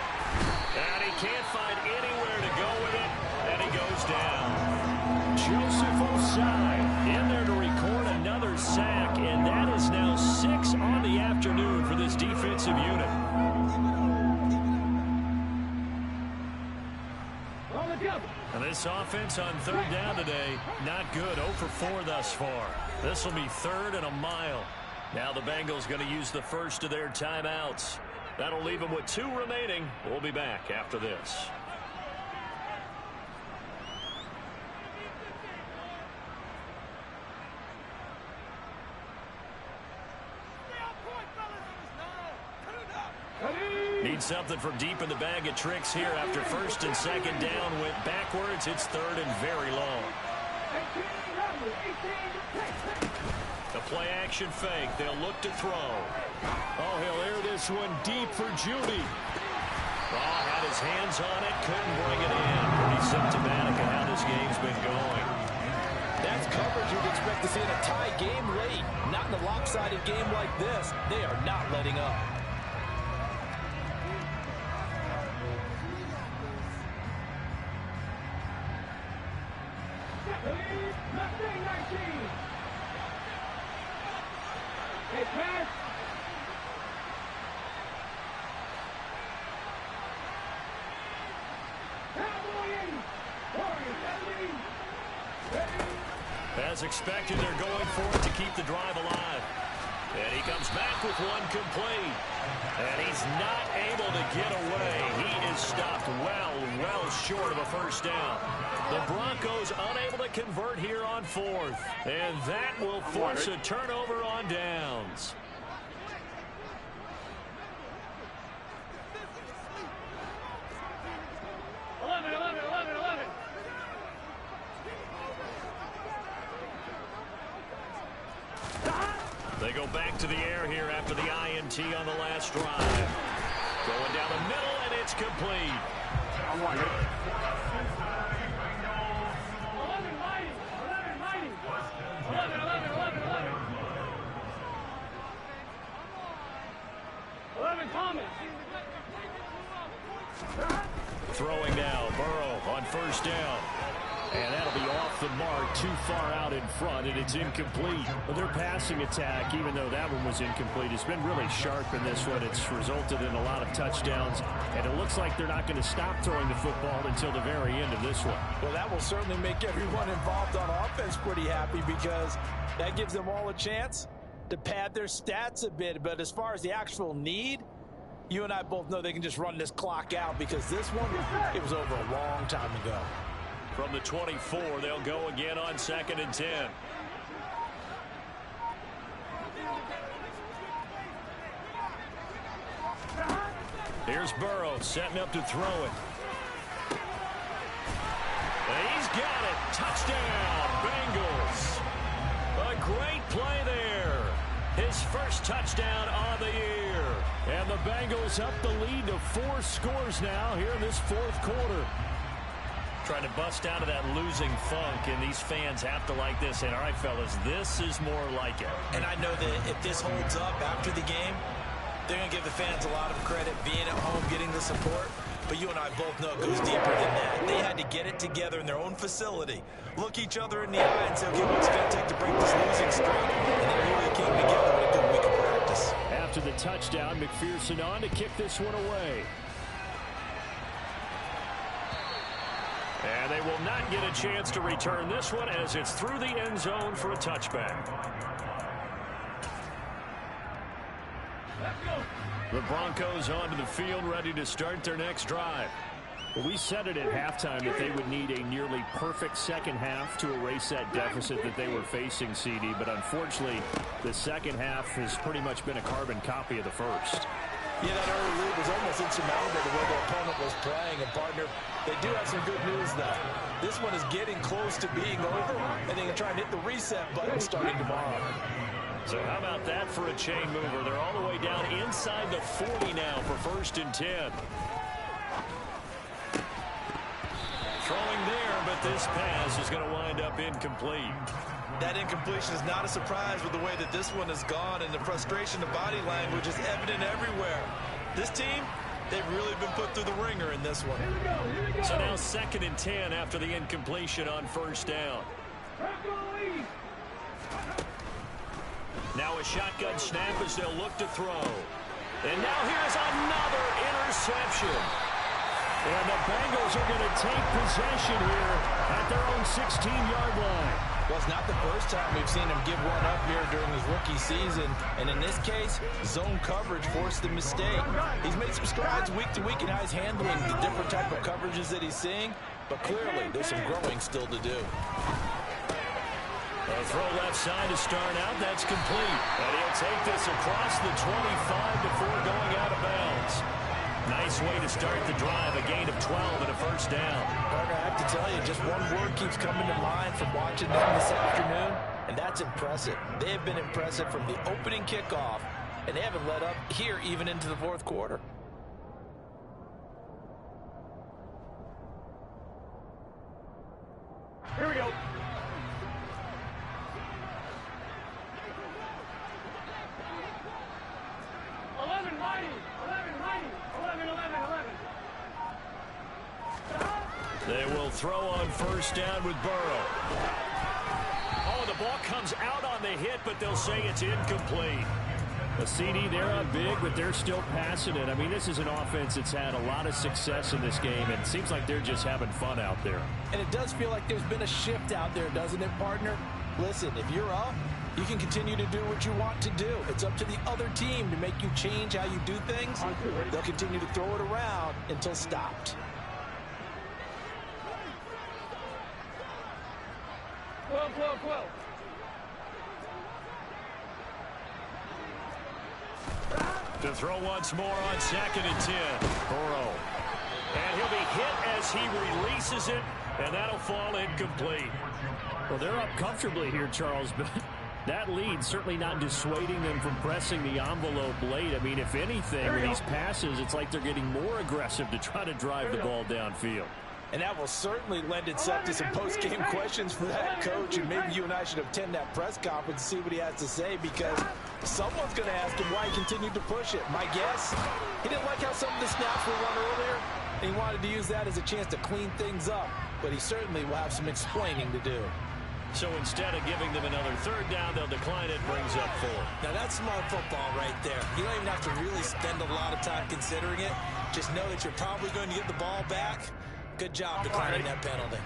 And he can't find anywhere to go with it, and he goes down. Joseph Osai in there to record another sack, and that is now 6 on the afternoon for this defensive unit. And this offense on 3rd down today, not good. 0 for 4 thus far. This will be 3rd and a mile. Now the Bengals going to use the first of their timeouts. That'll leave them with 2 remaining. We'll be back after this. Need something from deep in the bag of tricks here after 1st and 2nd down. Went backwards. It's 3rd and very long. The play action fake. They'll look to throw. Oh, he'll air this one deep for Judy. Oh, had his hands on it. Couldn't bring it in. Pretty symptomatic of how this game's been going. That's coverage you'd expect to see in a tie game late. Not in a lopsided game like this. They are not letting up. As expected, they're going for it to keep the drive alive. And he comes back with one complete. And he's not able to get away. He is stopped well short of a first down. The Broncos unable to convert here on 4th. And that will force a turnover on downs. They go back to the air here after the INT on the last drive. Going down the middle, and it's complete. Throwing now, Burrow on 1st down. And that'll be off the mark, too far out in front, and it's incomplete. Well, their passing attack, even though that one was incomplete, has been really sharp in this one. It's resulted in a lot of touchdowns, and it looks like they're not going to stop throwing the football until the very end of this one. Well, that will certainly make everyone involved on offense pretty happy because that gives them all a chance to pad their stats a bit. But as far as the actual need, you and I both know they can just run this clock out because this one, it was over a long time ago. From the 24, they'll go again on 2nd and 10. Here's Burrow setting up to throw it. And he's got it. Touchdown, Bengals. A great play there. His first touchdown on the year. And the Bengals up the lead to 4 scores now here in this 4th quarter. Trying to bust out of that losing funk, and these fans have to like this. And all right, fellas, this is more like it. And I know that if this holds up after the game, they're going to give the fans a lot of credit being at home, getting the support. But you and I both know it goes deeper than that. They had to get it together in their own facility, look each other in the eye and say, okay, what's it going to take to break this losing streak? And they really came together with a good week of practice. After the touchdown, McPherson on to kick this one away. And they will not get a chance to return this one as it's through the end zone for a touchback. The Broncos onto the field, ready to start their next drive. Well, we said it at halftime that they would need a nearly perfect second half to erase that deficit that they were facing, CD. But unfortunately, the second half has pretty much been a carbon copy of the first. Yeah, that early lead was almost insurmountable the way the opponent was playing. And, partner, they do have some good news, though. This one is getting close to being over, and they can try and hit the reset button starting tomorrow. So how about that for a chain mover? They're all the way down inside the 40 now for 1st and 10. Throwing there, but this pass is going to wind up incomplete. That incompletion is not a surprise with the way that this one has gone, and the frustration of body language is evident everywhere. This team, they've really been put through the ringer in this one. So now 2nd and 10 after the incompletion on 1st down. Now a shotgun snap as they'll look to throw. And now here's another interception. And the Bengals are going to take possession here at their own 16-yard line. Well, it's not the first time we've seen him give one up here during his rookie season. And in this case, zone coverage forced the mistake. He's made some strides week to week in how he's handling the different type of coverages that he's seeing. But clearly, there's some growing still to do. A throw left side to start out. That's complete. And he'll take this across the 25 before going out of bounds. Nice way to start the drive. A gain of 12 and a 1st down. Parker, I have to tell you, just one word keeps coming to mind from watching them this afternoon, and that's impressive. They have been impressive from the opening kickoff, and they haven't let up here even into the 4th quarter. Here we go. They will throw on 1st down with Burrow. Oh, the ball comes out on the hit, but they'll say it's incomplete. A CD, they're up big, but they're still passing it. I mean, this is an offense that's had a lot of success in this game, and it seems like they're just having fun out there. And it does feel like there's been a shift out there, doesn't it, partner? Listen, if you're up, you can continue to do what you want to do. It's up to the other team to make you change how you do things. They'll continue to throw it around until stopped. To throw once more on 2nd and 10. Burrow. And he'll be hit as he releases it, and that'll fall incomplete. Well, they're up comfortably here, Charles, but that lead certainly not dissuading them from pressing the envelope late. I mean, if anything, with these passes, it's like they're getting more aggressive to try to drive the ball downfield. And that will certainly lend itself to some post-game questions for that coach. And maybe you and I should attend that press conference and see what he has to say, because someone's going to ask him why he continued to push it. My guess, he didn't like how some of the snaps were run earlier, and he wanted to use that as a chance to clean things up. But he certainly will have some explaining to do. So instead of giving them another 3rd down, they'll decline it, brings up 4. Now, that's smart football right there. You don't even have to really spend a lot of time considering it. Just know that you're probably going to get the ball back. Good job declining that penalty.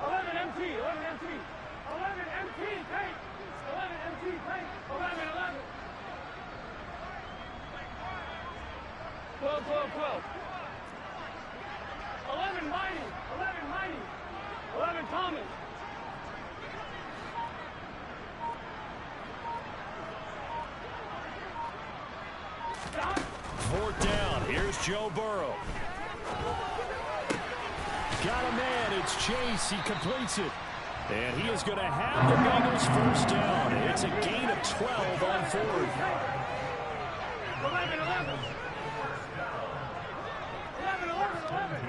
11 MT, 11 MT. 11 MT, take. 11 MT, take. 11, 11. 12, 12, 12. 11 Mighty, 11 Mighty. 11 Thomas. Fourth down. Here's Joe Burrow. Got a man. It's Chase. He completes it. And he is going to have the Bengals first down. It's a gain of 12 on 4th. 11, 11. 11, 11, 11.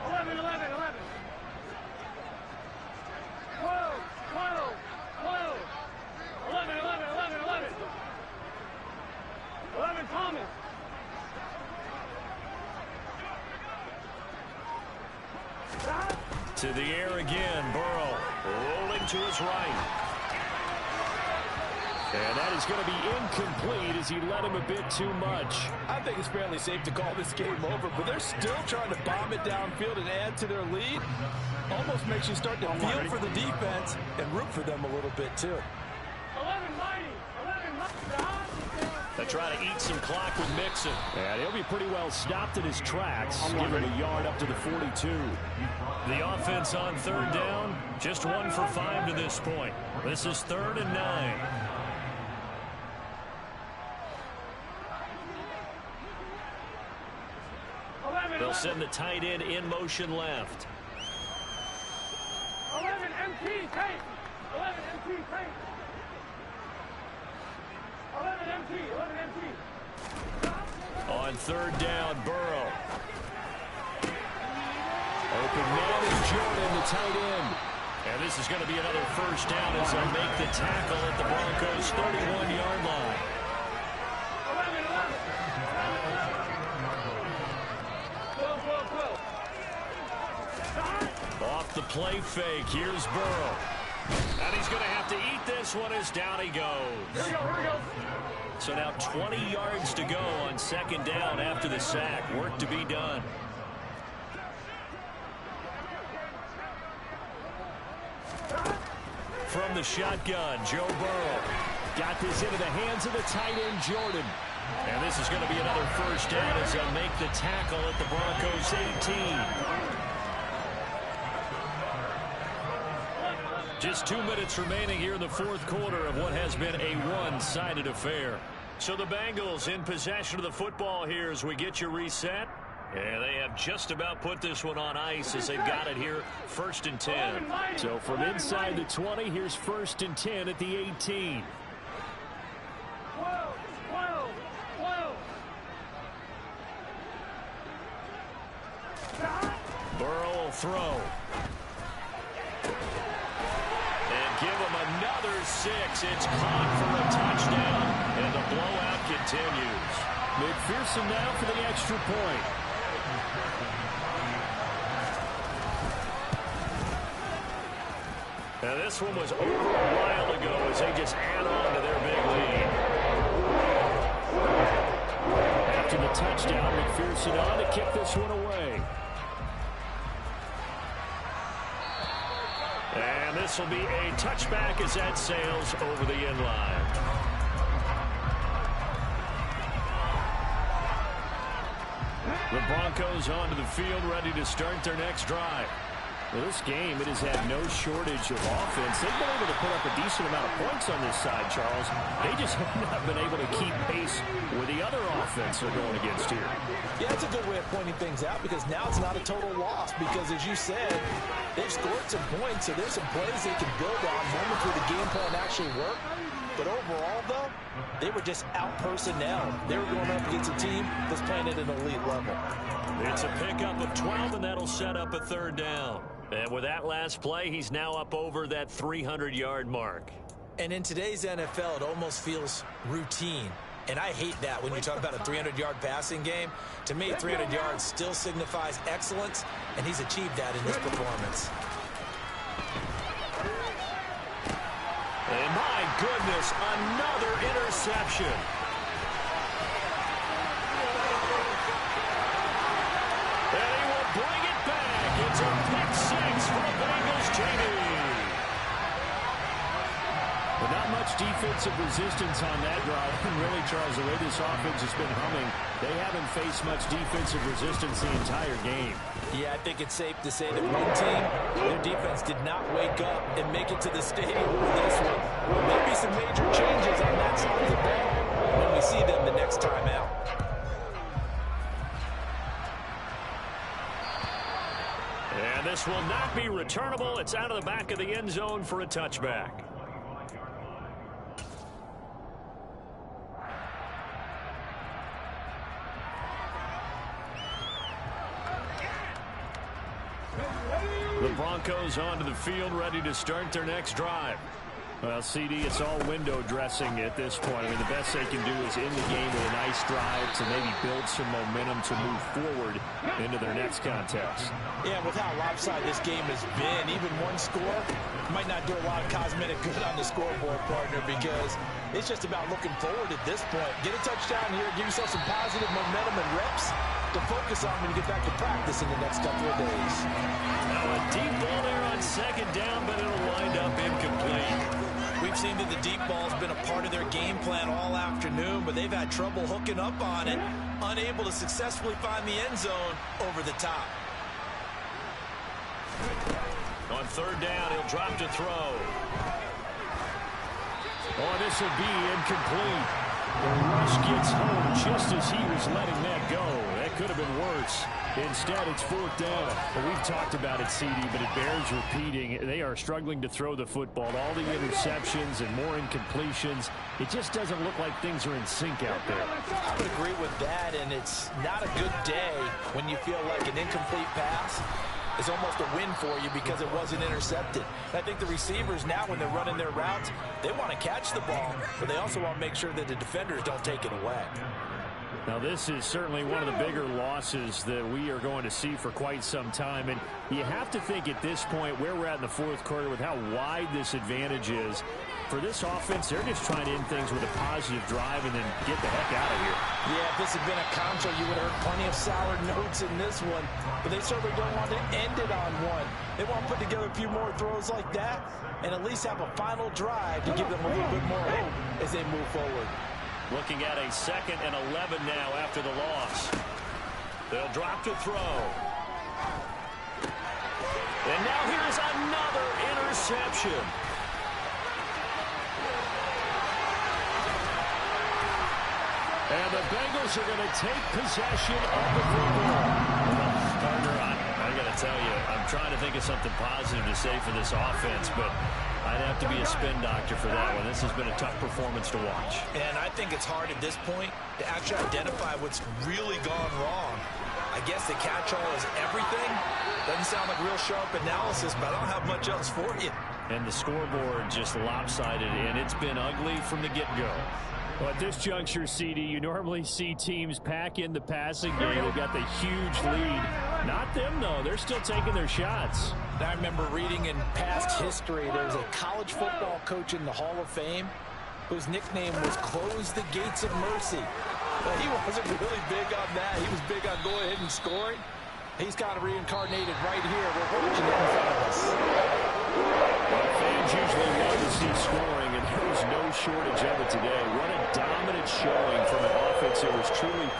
11, 11, 11. 12, 12, 12. 11, 11, 11, 11. 11 Thomas. To the air again. Burrow rolling to his right. And that is going to be incomplete as he led him a bit too much. I think it's fairly safe to call this game over, but they're still trying to bomb it downfield and add to their lead. Almost makes you start to feel for the defense and root for them a little bit, too. 11 Mighty. 11 Mighty. They try to eat some clock with Mixon. And he'll be pretty well stopped in his tracks. Give him a yard up to the 42. The offense on third down, just 1 for 5 to this point. This is 3rd and 9. They'll send the tight end in motion left. 11 MT, take. 11 MT, take. 11 MT, 11 MT. On third down, Burrow. Open man is Jordan, the tight end. And this is going to be another first down as they'll make the tackle at the Broncos' 31-yard line. 11, 11. Off the play fake, here's Burrow. And he's going to have to eat this one as down he goes. Here we go. So now 20 yards to go on second down after the sack. Work to be done. From the shotgun, Joe Burrow. Got this into the hands of the tight end, Jordan. And this is going to be another first down as they'll make the tackle at the Broncos' 18. Just 2 minutes remaining here in the fourth quarter of what has been a one-sided affair. So the Bengals in possession of the football here as we get you reset. And they have just about put this one on ice as they've got it here, 1st and 10. So from inside the 20, here's 1st and 10 at the 18. 12, 12, 12. Burrow will throw. Give him another 6. It's caught for a touchdown, and the blowout continues. McPherson now for the extra point. Now this one was over a while ago as they just add on to their big lead. After the touchdown, McPherson on to kick this one away. And this will be a touchback as that sails over the end line. The Broncos onto the field, ready to start their next drive. Well, this game, it has had no shortage of offense. They've been able to put up a decent amount of points on this side, Charles. They just have not been able to keep pace with the other offense they're going against here. Yeah, that's a good way of pointing things out because now it's not a total loss because, as you said, they've scored some points, so there's some plays they can build on, moments where the game plan actually worked. But overall, though, they were just out-personnel. They were going up against a team that's playing at an elite level. It's a pickup of 12, and that'll set up a third down. And with that last play, he's now up over that 300-yard mark. And in today's NFL, it almost feels routine. And I hate that when you talk about a 300-yard passing game. To me, 300 yards still signifies excellence, and he's achieved that in this performance. And my goodness, another interception. And he will bring it back. It's a pick 6 for the Bengals, JD. But not much defensive resistance on that drive. And really, Charles, the way this offense has been humming, they haven't faced much defensive resistance the entire game. Yeah, I think it's safe to say that one team, their defense did not wake up and make it to the stadium with this one. Maybe some major changes on that side of the ball when we see them the next time out. And this will not be returnable. It's out of the back of the end zone for a touchback. The Broncos onto the field, ready to start their next drive. Well, CD, it's all window dressing at this point. I mean, the best they can do is end the game with a nice drive to maybe build some momentum to move forward into their next contest. Yeah, with how lopsided this game has been, even one score might not do a lot of cosmetic good on the scoreboard, partner, because it's just about looking forward at this point. Get a touchdown here, give yourself some positive momentum and reps to focus on when you get back to practice in the next couple of days. Now a deep ball there on second down, but it'll wind up incomplete. We've seen that the deep ball's been a part of their game plan all afternoon, but they've had trouble hooking up on it, unable to successfully find the end zone over the top. On third down, he'll drop to throw. Oh, this will be incomplete. The rush gets home just as he was letting that go. That could have been worse. Instead, it's fourth down. Well, we've talked about it, CD, but it bears repeating. They are struggling to throw the football. All the interceptions and more incompletions. It just doesn't look like things are in sync out there. I would agree with that, and it's not a good day when you feel like an incomplete pass is almost a win for you because it wasn't intercepted. I think the receivers now, when they're running their routes, they want to catch the ball, but they also want to make sure that the defenders don't take it away. Now, this is certainly one of the bigger losses that we are going to see for quite some time. And you have to think at this point where we're at in the fourth quarter with how wide this advantage is. For this offense, they're just trying to end things with a positive drive and then get the heck out of here. Yeah, if this had been a contra, you would have heard plenty of sour notes in this one. But they certainly don't want to end it on one. They want to put together a few more throws like that and at least have a final drive to give them a little bit more hope as they move forward. Looking at a 2nd and 11 now after the loss. They'll drop to throw. And now here's another interception. And the Bengals are going to take possession of the football. Partner, I got to tell you, I'm trying to think of something positive to say for this offense, but I'd have to be a spin doctor for that one. This has been a tough performance to watch. And I think it's hard at this point to actually identify what's really gone wrong. I guess the catch-all is everything. Doesn't sound like real sharp analysis, but I don't have much else for you. And the scoreboard just lopsided, and it's been ugly from the get-go. Well, at this juncture, CD, you normally see teams pack in the passing game. They've got the huge lead. Not them, though. They're still taking their shots. I remember reading in past history, there was a college football coach in the Hall of Fame whose nickname was Close the Gates of Mercy. But he wasn't really big on that. He was big on going ahead and scoring. He's kind of reincarnated right here. We're watching it in front of us. Well, fans usually love to see scoring, and there was no shortage of it today. What a dominant showing from an offense that was truly